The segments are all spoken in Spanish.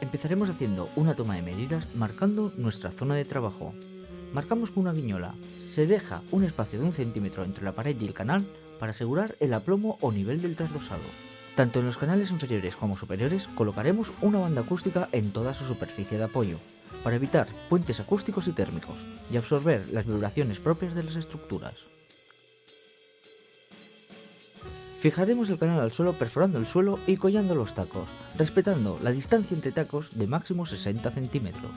Empezaremos haciendo una toma de medidas marcando nuestra zona de trabajo. Marcamos con una guiñola. Se deja un espacio de 1 centímetro entre la pared y el canal para asegurar el aplomo o nivel del trasdosado. Tanto en los canales inferiores como superiores colocaremos una banda acústica en toda su superficie de apoyo, para evitar puentes acústicos y térmicos, y absorber las vibraciones propias de las estructuras. Fijaremos el canal al suelo perforando el suelo y collando los tacos, respetando la distancia entre tacos de máximo 60 centímetros,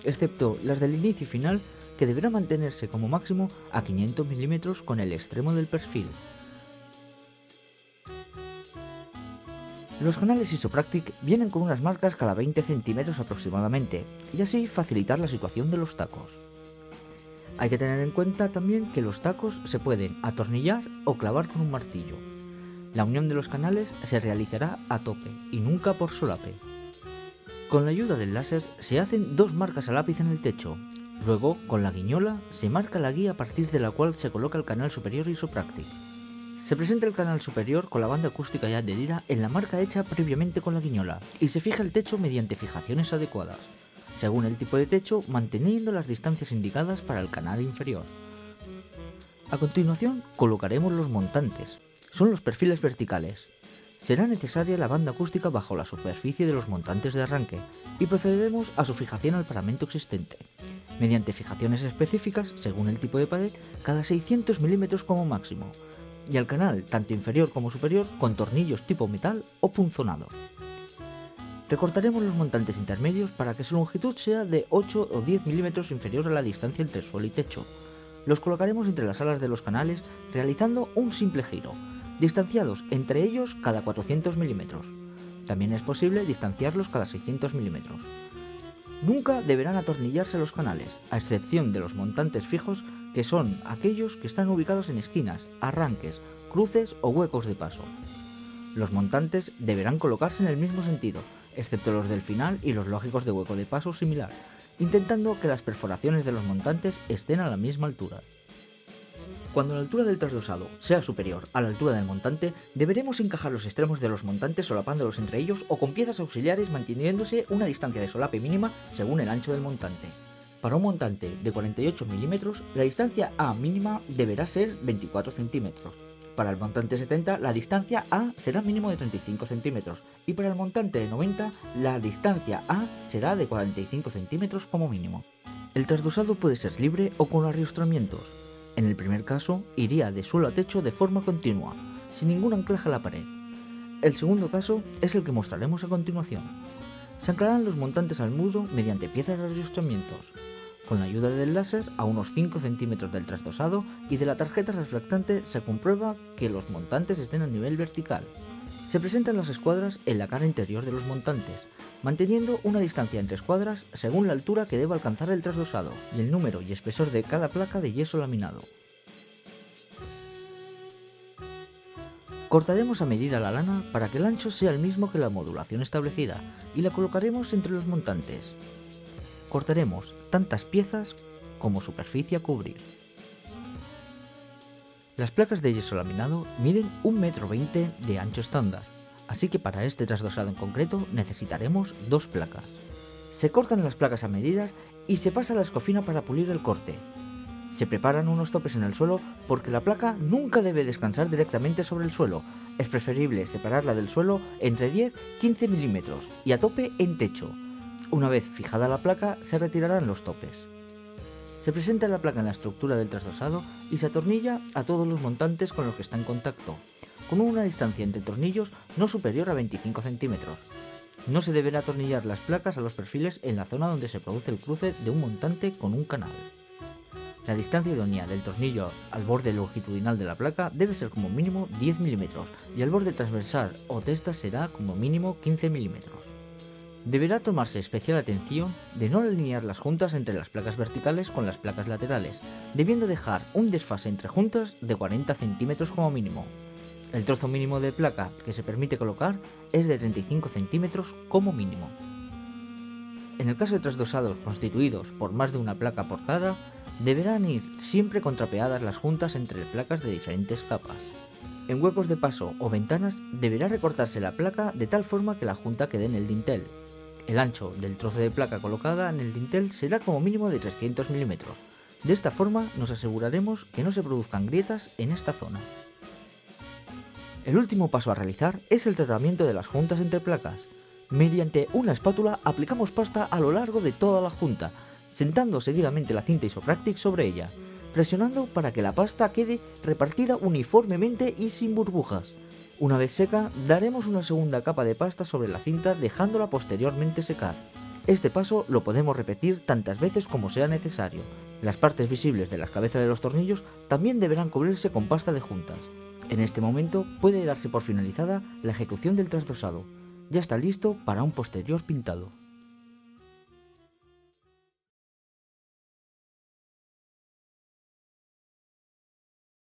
excepto las del inicio y final, que deberá mantenerse como máximo a 500 milímetros con el extremo del perfil. Los canales Isopractic vienen con unas marcas cada 20 centímetros aproximadamente, y así facilitar la situación de los tacos. Hay que tener en cuenta también que los tacos se pueden atornillar o clavar con un martillo. La unión de los canales se realizará a tope y nunca por solape. Con la ayuda del láser se hacen 2 marcas a lápiz en el techo. Luego, con la guiñola, se marca la guía a partir de la cual se coloca el canal superior Isopractic. Se presenta el canal superior con la banda acústica ya adherida en la marca hecha previamente con la guiñola y se fija el techo mediante fijaciones adecuadas, según el tipo de techo, manteniendo las distancias indicadas para el canal inferior. A continuación, colocaremos los montantes. Son los perfiles verticales. Será necesaria la banda acústica bajo la superficie de los montantes de arranque y procederemos a su fijación al paramento existente, mediante fijaciones específicas según el tipo de pared cada 600 milímetros como máximo, y al canal tanto inferior como superior con tornillos tipo metal o punzonado. Recortaremos los montantes intermedios para que su longitud sea de 8 o 10 milímetros inferior a la distancia entre suelo y techo. Los colocaremos entre las alas de los canales realizando un simple giro, distanciados entre ellos cada 400 milímetros. También es posible distanciarlos cada 600 milímetros. Nunca deberán atornillarse los canales, a excepción de los montantes fijos, que son aquellos que están ubicados en esquinas, arranques, cruces o huecos de paso. Los montantes deberán colocarse en el mismo sentido, excepto los del final y los lógicos de hueco de paso similar, intentando que las perforaciones de los montantes estén a la misma altura. Cuando la altura del trasdosado sea superior a la altura del montante, deberemos encajar los extremos de los montantes solapándolos entre ellos o con piezas auxiliares manteniéndose una distancia de solape mínima según el ancho del montante. Para un montante de 48 milímetros, la distancia A mínima deberá ser 24 centímetros. Para el montante 70, la distancia A será mínimo de 35 centímetros y para el montante de 90, la distancia A será de 45 centímetros como mínimo. El trasdosado puede ser libre o con arriostramientos. En el primer caso, iría de suelo a techo de forma continua, sin ningún anclaje a la pared. El segundo caso es el que mostraremos a continuación. Se anclarán los montantes al muro mediante piezas de arriostramientos, con la ayuda del láser a unos 5 centímetros del trasdosado y de la tarjeta reflectante se comprueba que los montantes estén a nivel vertical. Se presentan las escuadras en la cara interior de los montantes, manteniendo una distancia entre escuadras según la altura que deba alcanzar el trasdosado y el número y espesor de cada placa de yeso laminado. Cortaremos a medida la lana para que el ancho sea el mismo que la modulación establecida y la colocaremos entre los montantes. Cortaremos tantas piezas como superficie a cubrir. Las placas de yeso laminado miden 1,20 m de ancho estándar, así que para este trasdosado en concreto necesitaremos 2 placas. Se cortan las placas a medidas y se pasa a la escofina para pulir el corte. Se preparan unos topes en el suelo porque la placa nunca debe descansar directamente sobre el suelo. Es preferible separarla del suelo entre 10-15 milímetros y a tope en techo. Una vez fijada la placa, se retirarán los topes. Se presenta la placa en la estructura del trasdosado y se atornilla a todos los montantes con los que está en contacto, con una distancia entre tornillos no superior a 25 centímetros. No se deberá atornillar las placas a los perfiles en la zona donde se produce el cruce de un montante con un canal. La distancia idónea del tornillo al borde longitudinal de la placa debe ser como mínimo 10 milímetros y al borde transversal o testa será como mínimo 15 milímetros. Deberá tomarse especial atención de no alinear las juntas entre las placas verticales con las placas laterales, debiendo dejar un desfase entre juntas de 40 centímetros como mínimo. El trozo mínimo de placa que se permite colocar es de 35 centímetros como mínimo. En el caso de trasdosados constituidos por más de una placa por cada, deberán ir siempre contrapeadas las juntas entre placas de diferentes capas. En huecos de paso o ventanas deberá recortarse la placa de tal forma que la junta quede en el dintel. El ancho del trozo de placa colocada en el dintel será como mínimo de 300 milímetros. De esta forma nos aseguraremos que no se produzcan grietas en esta zona. El último paso a realizar es el tratamiento de las juntas entre placas. Mediante una espátula aplicamos pasta a lo largo de toda la junta, sentando seguidamente la cinta Isopractic sobre ella, presionando para que la pasta quede repartida uniformemente y sin burbujas. Una vez seca, daremos una segunda capa de pasta sobre la cinta dejándola posteriormente secar. Este paso lo podemos repetir tantas veces como sea necesario. Las partes visibles de las cabezas de los tornillos también deberán cubrirse con pasta de juntas. En este momento puede darse por finalizada la ejecución del trasdosado. Ya está listo para un posterior pintado.